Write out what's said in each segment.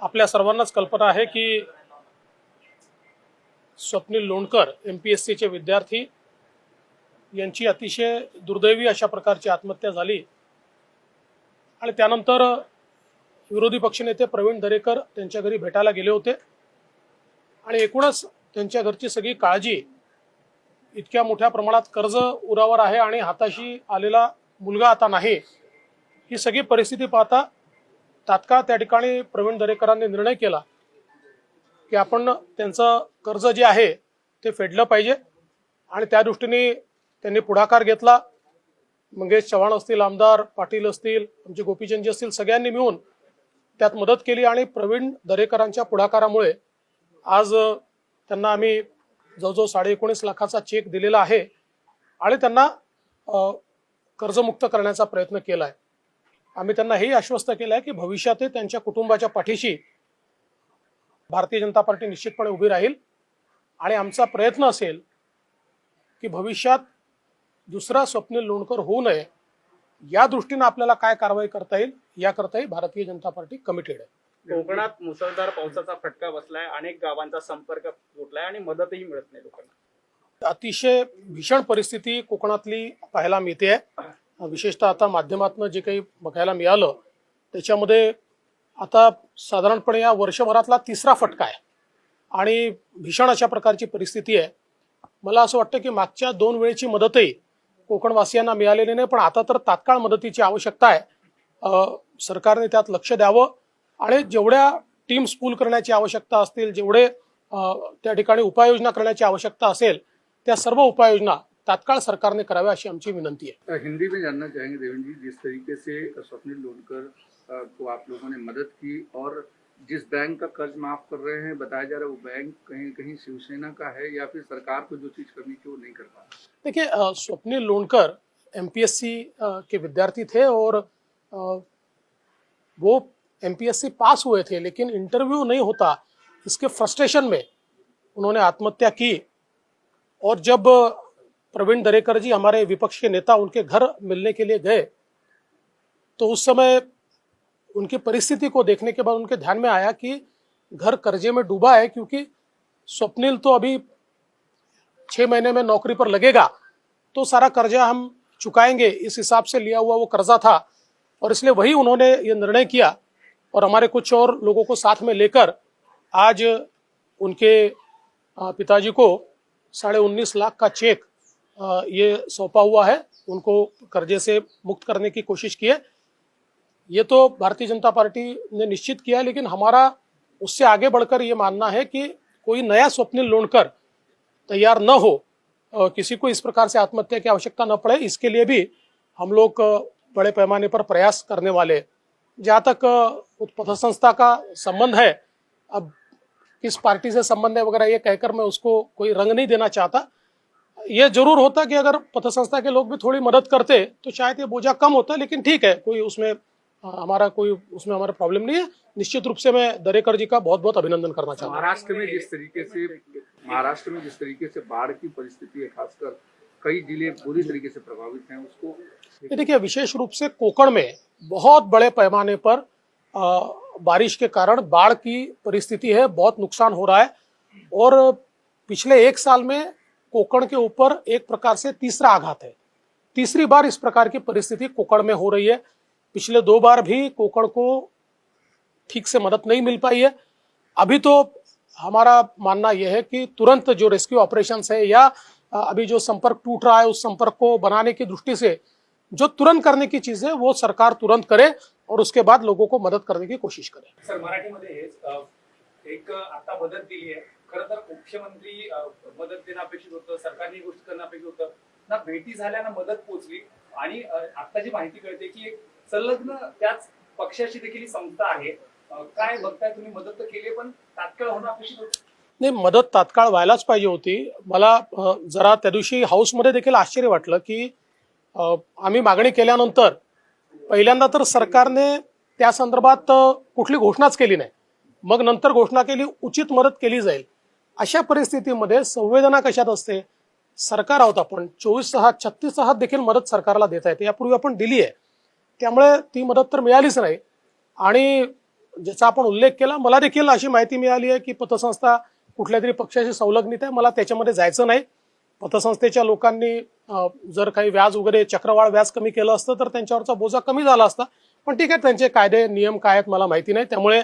आपल्या सर्वांनाच कल्पना आहे की स्वप्नील लोणकर MPSCचे विद्यार्थी यांची अतिशय दुर्दैवी अशा प्रकारची आत्महत्या झाली आणि त्यानंतर विरोधी पक्षनेते प्रवीण दरेकर त्यांच्या घरी भेटायला गेले होते आणि एकूणच त्यांच्या घरची सगळी काळजी इतक्या मोठ्या प्रमाणात कर्ज उरावर आहे आणि हाताशी आलेला मुलगा आता नाही, ही सगळी परिस्थिती पाहता तात्काळ त्या ठिकाणी प्रवीण दरेकरांनी निर्णय केला की आपण त्यांचं कर्ज जे आहे ते फेडलं पाहिजे आणि त्या दृष्टीने त्यांनी पुढाकार घेतला। मंगेश चव्हाण असतील, आमदार पाटील असतील, आमचे गोपीचंदजी असतील, सगळ्यांनी मिळून त्यात मदत केली आणि प्रवीण दरेकरांच्या पुढाकारामुळे आज त्यांना आम्ही जवळजवळ 19.5 लाखाचा चेक दिलेला आहे आणि त्यांना कर्जमुक्त करण्याचा प्रयत्न केला आहे। आम्ही त्यांना हेही आश्वस्त केलं आहे की भविष्यात त्यांच्या कुटुंबाच्या पाठीशी भारतीय जनता पार्टी निश्चितपणे उभी राहील आणि आमचा प्रयत्न असेल की भविष्यात दुसरा स्वप्नील लोणकर होऊ नये या दृष्टीने आपल्याला काय कारवाई करता येईल याकरताही भारतीय जनता पार्टी कमिटेड आहे। कोकणात मुसळधार पावसाचा फटका बसलाय, अनेक गावांचा संपर्क तुटलाय आणि मदतही मिळत नाही लोकांना। अतिशय भीषण परिस्थिती कोकणातली पाहायला मिळते आहे। विशेषतः आता माध्यमातून जे काही बघायला मिळालं त्याच्यामध्ये आता साधारणपणे या वर्षभरातला तिसरा फटका आहे आणि भीषण अशा प्रकारची परिस्थिती आहे। मला असं वाटतं की मागच्या 2 वेळेची मदतही कोकणवासियांना मिळालेली नाही, पण आता तर तात्काळ मदतीची आवश्यकता आहे। सरकारने त्यात लक्ष द्यावं आणि जेवढ्या टीम्स पूल करण्याची आवश्यकता असतील, जेवढे त्या ठिकाणी उपाययोजना करण्याची आवश्यकता असेल त्या सर्व उपाययोजना तात्काळ सरकारने कराव्या अशी आमची विनंती आहे। हिंदी में जानना चाहेंगे देवेंद्र जी, जिस तरीके से स्वप्निल लोणकर को आप लोगों ने मदद की और जिस बैंक का कर्ज माफ कर रहे हैं, बताया जा रहा है वो बैंक कहीं कहीं शिवसेना का है या फिर सरकार को जो चीज करनी थी वो नहीं कर पा। देखिए, स्वप्निल लोणकर MPSC के विद्यार्थी थे और वो MPSC पास हुए थे, लेकिन इंटरव्यू नहीं होता इसके फ्रस्ट्रेशन में उन्होंने आत्महत्या की। और जब प्रवीण दरेकर जी हमारे विपक्ष के नेता उनके घर मिलने के लिए गए तो उस समय उनकी परिस्थिति को देखने के बाद उनके ध्यान में आया कि घर कर्जे में डूबा है, क्योंकि स्वप्निल तो अभी 6 महीने में नौकरी पर लगेगा तो सारा कर्जा हम चुकाएंगे, इस हिसाब से लिया हुआ वो कर्जा था। और इसलिए वही उन्होंने ये निर्णय किया और हमारे कुछ और लोगों को साथ में लेकर आज उनके पिताजी को 19.5 लाख का चेक ये सौंपा हुआ है, उनको कर्जे से मुक्त करने की कोशिश की है। ये तो भारतीय जनता पार्टी ने निश्चित किया है, लेकिन हमारा उससे आगे बढ़कर ये मानना है कि कोई नया स्वप्निल लोणकर तैयार न हो, किसी को इस प्रकार से आत्महत्या की आवश्यकता न पड़े, इसके लिए भी हम लोग बड़े पैमाने पर प्रयास करने वाले। जहाँ तक पथसंस्था का संबंध है, अब किस पार्टी से संबंध है वगैरह ये कहकर मैं उसको कोई रंग नहीं देना चाहता। ये जरूर होता कि अगर पथसंस्था के लोग भी थोड़ी मदद करते तो शायद ये बोझा कम होता, लेकिन ठीक है, कोई उसमें हमारा प्रॉब्लम नहीं है। निश्चित रूप से मैं दरेकर जी का बहुत बहुत अभिनंदन करना चाहता हूँ। महाराष्ट्र में जिस तरीके से बाढ़ की परिस्थिति है, खासकर कई जिले बुरी तरीके से प्रभावित हैं, उसको देखिए, विशेष रूप से कोकण में बहुत बड़े पैमाने पर बारिश के कारण बाढ़ की परिस्थिति है, बहुत नुकसान हो रहा है और पिछले 1 साल में कोकण के ऊपर एक प्रकार से तीसरा आघात है। तीसरी बार इस प्रकार की परिस्थिति कोकण में हो रही है। पिछले 2 बार भी कोकण को ठीक से मदद नहीं मिल पाई है। अभी तो हमारा मानना यह है कि तुरंत जो रेस्क्यू ऑपरेशंस है या अभी जो संपर्क टूट रहा है उस संपर्क को बनाने की दृष्टि से जो तुरंत करने की चीज है वो सरकार तुरंत करे और उसके बाद लोगों को मदद करने की कोशिश करे। सर, मराठीमध्ये एक आता मदत दिली आहे, खरं तर मुख्यमंत्री मदत देणं अपेक्षित होतं, सरकारने गोष्ट करणं अपेक्षित होतं ना, भेटी झाल्या ना मदत पोहोचली आणि आता जी माहिती कळते की एक संलग्न त्याच पक्षाची देखील संस्था आहे। काय बघताय तुम्ही? मदत तर केली पण तात्काळ होणं अपेक्षित होतं? नाही, मदत तात्काळ व्हायलाच पाहिजे होती। मला जरा त्या दिवशी हाऊसमध्ये देखील आश्चर्य वाटलं की आम्ही मागणी केल्यानंतर पहिल्यांदा तर सरकारने त्या संदर्भात कुठली घोषणाच केली नाही, मग नंतर घोषणा केली उचित मदत केली जाईल। अशा परिस्थितीमध्ये संवेदना कशात असते? सरकार आहोत आपण, 24 हात 36 हात देखील मदत सरकारला देता येते, यापूर्वी आपण दिली आहे, त्यामुळे ती मदत तर मिळालीच नाही। आणि ज्याचा आपण उल्लेख केला, मला देखील अशी माहिती मिळाली आहे की पतसंस्था कुठल्या तरी पक्षाशी संलग्नित आहे. मला त्याच्यामध्ये जायचं नाही. पतसंस्थेच्या लोकांनी जर काही व्याज वगैरे चक्रवाढ व्याज कमी केलं असतं तर त्यांच्यावरचा बोजा कमी झाला असता. पण ठीक आहे, त्यांचे कायदे नियम काय आहेत मला माहिती नाही. त्यामुळे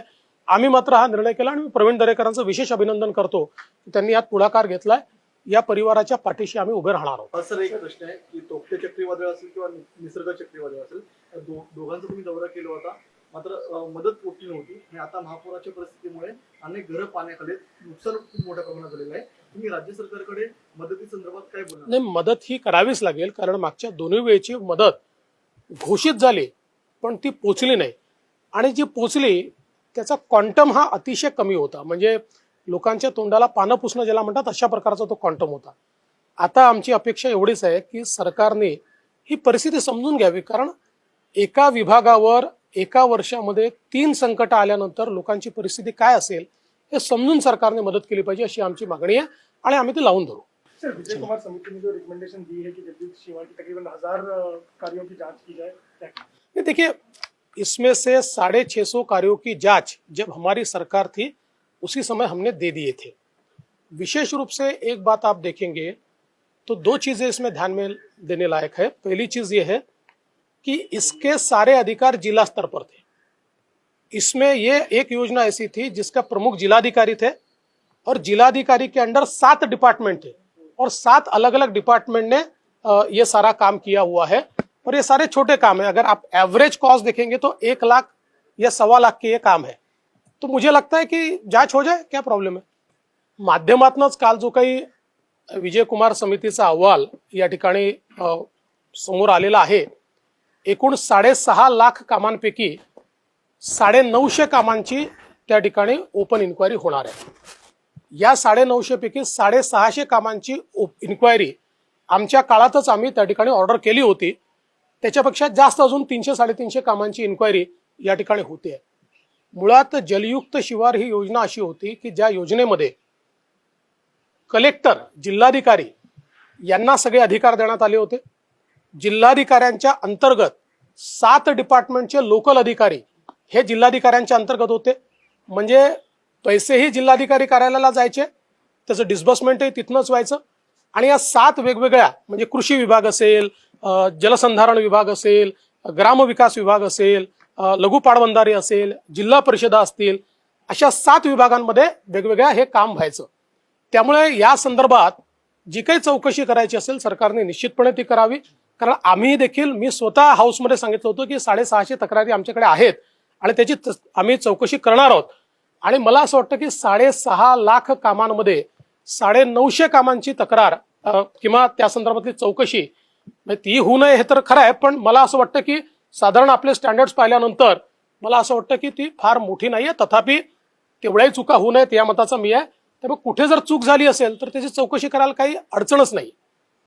आम्ही मात्र हा निर्णय केला आणि मी प्रवीण दरेकरांचं विशेष अभिनंदन करतो की त्यांनी यात पुढाकार घेतलाय. या परिवाराच्या पाठीशी आम्ही उभे राहणार आहोत. सर, एक प्रश्न आहे की तोक्ते चक्रीवादळ असेल किंवा निसर्ग चक्रीवादळ असेल, दोघांचा तुम्ही दौरा केला होता, मात्र मदत पोहोचली नव्हती आणि आता महापुराच्या परिस्थितीमुळे अनेक घरं पाण्याखाली आहेत. नुकसान खूप मोठ्या प्रमाणात झालेलं आहे. तुम्ही राज्य सरकारकडे मदती संदर्भात काय बोलणार? नाही, मदत ही करावीच लागेल, कारण मागच्या दोन्ही वेळची मदत घोषित झाली पण ती पोचली नाही. आणि जी पोचली त्याचा क्वांटम हा अतिशय कमी होता. म्हणजे लोकांच्या तोंडाला पानं पुसणं ज्याला म्हणतात अशा प्रकारचा तो क्वांटम होता. आता आमची अपेक्षा एवढीच आहे की सरकारने ही परिस्थिती समजून घ्यावी, कारण एका विभागावर एका वर्षामध्ये 3 संकट आल्यानंतर लोकांची परिस्थिती काय असेल हे समजून सरकारने मदत केली पाहिजे, अशी आमची मागणी आहे आणि आम्ही ती लावून धरू. सर, विजय कुमार समिति ने जो रिकमेंडेशन दी है कि जगदीश शिवान की तकरीबन 1000 कार्यों की जांच की जाए, ये देखिए, इसमें से 650 कार्यों की जांच जब हमारी सरकार थी उसी समय हमने दे दिए थे. विशेष रूप से एक बात आप देखेंगे तो 2 चीजें इसमें ध्यान में देने लायक है. पहली चीज ये है कि इसके सारे अधिकार जिला स्तर पर थे. इसमें ये एक योजना ऐसी थी जिसका प्रमुख जिलाधिकारी थे और जिलाधिकारी के अंडर 7 डिपार्टमेंट थे और 7 अलग अलग डिपार्टमेंट ने ये सारा काम किया हुआ है. और ये सारे छोटे काम है. अगर आप एवरेज कॉस्ट देखेंगे तो 1 लाख या 1.25 लाख के ये काम है. तो मुझे लगता है कि जांच हो जाए, क्या प्रॉब्लेम आहे. माध्यमातूनच काल जो काही विजय कुमार समितीचा अहवाल या ठिकाणी समोर आलेला आहे, एकूण 6.5 लाख कामांपैकी 950 कामांची त्या ठिकाणी ओपन इन्क्वायरी होणार आहे. या 950 पैकी 650 कामांची इन्क्वायरी आमच्या काळातच आम्ही त्या ठिकाणी ऑर्डर केली होती. त्याच्यापेक्षा जास्त अजून 300-350 कामांची इन्क्वायरी या ठिकाणी होते. मुळात जलयुक्त शिवार ही योजना अशी होती की ज्या योजनेमध्ये कलेक्टर, जिल्हाधिकारी यांना सगळे अधिकार देण्यात आले होते. जिल्हाधिकाऱ्यांच्या अंतर्गत 7 डिपार्टमेंटचे लोकल अधिकारी हे जिल्हाधिकाऱ्यांच्या अंतर्गत होते. म्हणजे पैसेही जिल्हाधिकारी कार्यालयाला जायचे, त्याचं डिस्बर्समेंटही तिथनंच व्हायचं. आणि या 7 वेगवेगळ्या, म्हणजे कृषी विभाग असेल, जलसंधारण विभाग असेल, ग्रामविकास विभाग असेल, लघु पाटबंधारे असेल, जिल्हा परिषदा असतील, अशा 7 विभागांमध्ये वेगवेगळ्या हे काम व्हायचं. त्यामुळे या संदर्भात जी काही चौकशी करायची असेल सरकारने निश्चितपणे ती करावी. कारण आम्ही देखील, मी स्वतः हाऊसमध्ये सांगितलं होतं की 650 तक्रारी आमच्याकडे आहेत आणि त्याची आम्ही चौकशी करणार आहोत. आणि मला असं वाटतं की 6.5 लाख कामांमध्ये 950 कामांची तक्रार किंवा त्या संदर्भातली चौकशी ती होऊ नये हे तर खरं आहे. पण मला असं वाटतं की साधारण आपले स्टँडर्ड्स पाहिल्यानंतर मला असं वाटतं की ती फार मोठी नाहीये. तथापि तेवढ्याही चुका होऊ नयेत या मताचा मी आहे. त्यामुळे कुठे जर चूक झाली असेल तर त्याची चौकशी करायला काही अडचणच नाही.